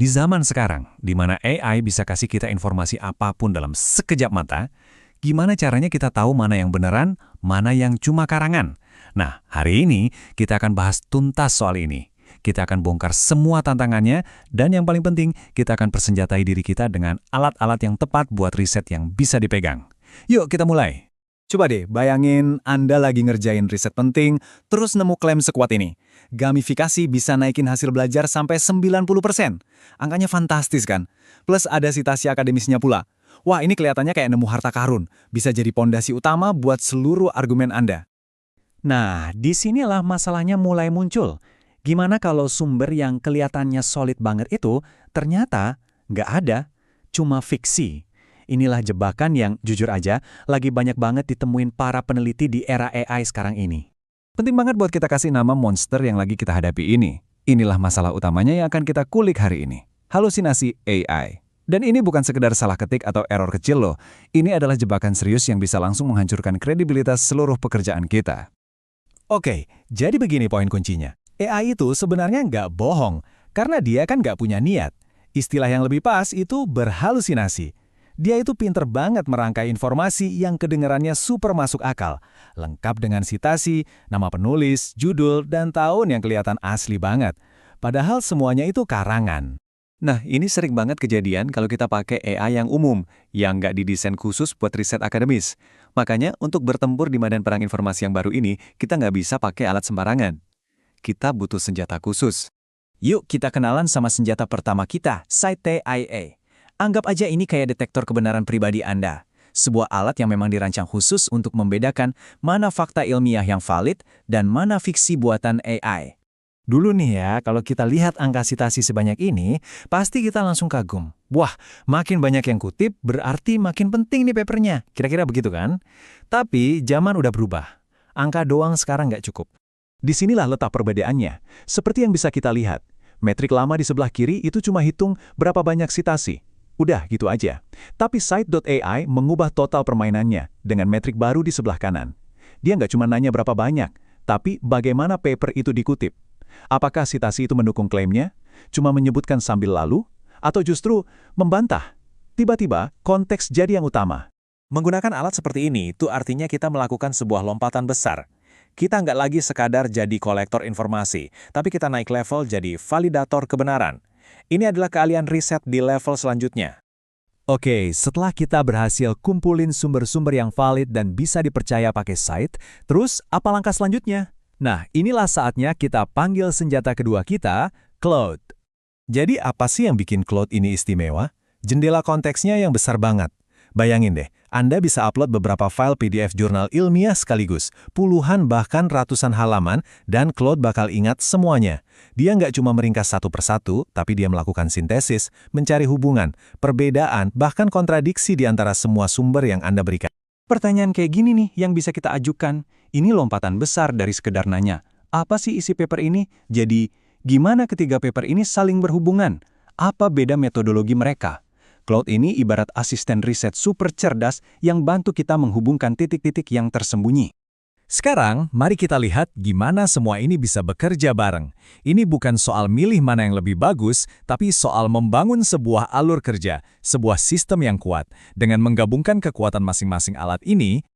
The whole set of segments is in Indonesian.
Di zaman sekarang, di mana AI bisa kasih kita informasi apapun dalam sekejap mata, gimana caranya kita tahu mana yang beneran, mana yang cuma karangan? Nah, hari ini kita akan bahas tuntas soal ini. Kita akan bongkar semua tantangannya, dan yang paling penting, kita akan persenjatai diri kita dengan alat-alat yang tepat buat riset yang bisa dipegang. Yuk, kita mulai. Coba deh, bayangin Anda lagi ngerjain riset penting, terus nemu klaim sekuat ini. Gamifikasi bisa naikin hasil belajar sampai 90%. Angkanya fantastis kan? Plus ada sitasi akademisnya pula. Wah, ini kelihatannya kayak nemu harta karun. Bisa jadi pondasi utama buat seluruh argumen Anda. Nah, disinilah masalahnya mulai muncul. Gimana kalau sumber yang kelihatannya solid banget itu ternyata nggak ada, cuma fiksi? Inilah jebakan yang, jujur aja, lagi banyak banget ditemuin para peneliti di era AI sekarang ini. Penting banget buat kita kasih nama monster yang lagi kita hadapi ini. Inilah masalah utamanya yang akan kita kulik hari ini. Halusinasi AI. Dan ini bukan sekedar salah ketik atau error kecil loh. Ini adalah jebakan serius yang bisa langsung menghancurkan kredibilitas seluruh pekerjaan kita. Oke, jadi begini poin kuncinya. AI itu sebenarnya nggak bohong, karena dia kan nggak punya niat. Istilah yang lebih pas itu berhalusinasi. Dia itu pinter banget merangkai informasi yang kedengarannya super masuk akal, lengkap dengan sitasi, nama penulis, judul, dan tahun yang kelihatan asli banget. Padahal semuanya itu karangan. Nah, ini sering banget kejadian kalau kita pakai AI yang umum, yang nggak didesain khusus buat riset akademis. Makanya, untuk bertempur di medan perang informasi yang baru ini, kita nggak bisa pakai alat sembarangan. Kita butuh senjata khusus. Yuk kita kenalan sama senjata pertama kita, Site.IA. Anggap aja ini kayak detektor kebenaran pribadi Anda. Sebuah alat yang memang dirancang khusus untuk membedakan mana fakta ilmiah yang valid dan mana fiksi buatan AI. Dulu nih ya, kalau kita lihat angka sitasi sebanyak ini, pasti kita langsung kagum. Wah, makin banyak yang kutip, berarti makin penting nih papernya. Kira-kira begitu kan? Tapi zaman udah berubah. Angka doang sekarang nggak cukup. Disinilah letak perbedaannya. Seperti yang bisa kita lihat, metrik lama di sebelah kiri itu cuma hitung berapa banyak sitasi. Udah gitu aja. Tapi Site.AI mengubah total permainannya dengan metrik baru di sebelah kanan. Dia nggak cuma nanya berapa banyak, tapi bagaimana paper itu dikutip. Apakah sitasi itu mendukung klaimnya? Cuma menyebutkan sambil lalu? Atau justru membantah? Tiba-tiba, konteks jadi yang utama. Menggunakan alat seperti ini itu artinya kita melakukan sebuah lompatan besar. Kita nggak lagi sekadar jadi kolektor informasi, tapi kita naik level jadi validator kebenaran. Ini adalah keahlian riset di level selanjutnya. Oke, setelah kita berhasil kumpulin sumber-sumber yang valid dan bisa dipercaya pakai Site, terus apa langkah selanjutnya? Nah, inilah saatnya kita panggil senjata kedua kita, Claude. Jadi apa sih yang bikin Claude ini istimewa? Jendela konteksnya yang besar banget. Bayangin deh, Anda bisa upload beberapa file PDF jurnal ilmiah sekaligus, puluhan bahkan ratusan halaman, dan Claude bakal ingat semuanya. Dia nggak cuma meringkas satu persatu, tapi dia melakukan sintesis, mencari hubungan, perbedaan, bahkan kontradiksi di antara semua sumber yang Anda berikan. Pertanyaan kayak gini nih yang bisa kita ajukan. Ini lompatan besar dari sekedar nanya, apa sih isi paper ini? Jadi, gimana ketiga paper ini saling berhubungan? Apa beda metodologi mereka? Claude ini ibarat asisten riset super cerdas yang bantu kita menghubungkan titik-titik yang tersembunyi. Sekarang, mari kita lihat gimana semua ini bisa bekerja bareng. Ini bukan soal milih mana yang lebih bagus, tapi soal membangun sebuah alur kerja, sebuah sistem yang kuat. Dengan menggabungkan kekuatan masing-masing alat ini,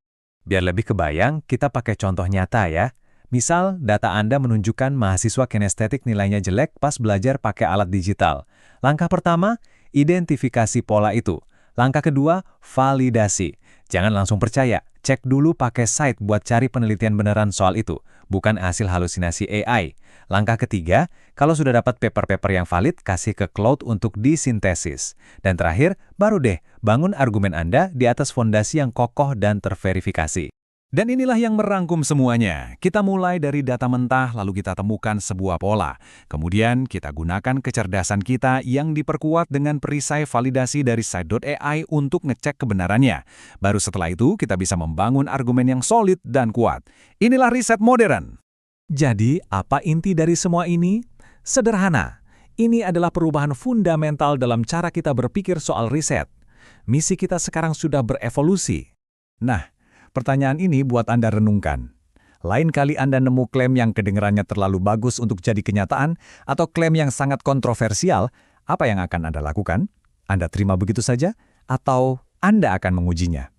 Biar lebih kebayang, kita pakai contoh nyata ya. Misal, data Anda menunjukkan mahasiswa kinestetik nilainya jelek pas belajar pakai alat digital. Langkah pertama, identifikasi pola itu. Langkah kedua, validasi. Jangan langsung percaya, cek dulu pakai Site buat cari penelitian beneran soal itu, bukan hasil halusinasi AI. Langkah ketiga, kalau sudah dapat paper-paper yang valid, kasih ke Claude untuk disintesis. Dan terakhir, baru deh, bangun argumen Anda di atas fondasi yang kokoh dan terverifikasi. Dan inilah yang merangkum semuanya. Kita mulai dari data mentah, lalu kita temukan sebuah pola. Kemudian kita gunakan kecerdasan kita yang diperkuat dengan perisai validasi dari Site.AI untuk ngecek kebenarannya. Baru setelah itu, kita bisa membangun argumen yang solid dan kuat. Inilah riset modern. Jadi, apa inti dari semua ini? Sederhana. Ini adalah perubahan fundamental dalam cara kita berpikir soal riset. Misi kita sekarang sudah berevolusi. Nah, pertanyaan ini buat Anda renungkan. Lain kali Anda nemu klaim yang kedengarannya terlalu bagus untuk jadi kenyataan, atau klaim yang sangat kontroversial, Apa yang akan Anda lakukan? Anda terima begitu saja? Atau Anda akan mengujinya?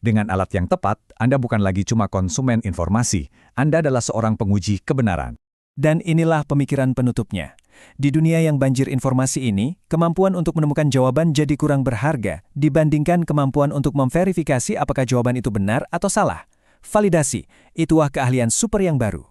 Dengan alat yang tepat, Anda bukan lagi cuma konsumen informasi, Anda adalah seorang penguji kebenaran. Dan inilah pemikiran penutupnya. Di dunia yang banjir informasi ini, kemampuan untuk menemukan jawaban jadi kurang berharga dibandingkan kemampuan untuk memverifikasi apakah jawaban itu benar atau salah. Validasi, itulah keahlian super yang baru.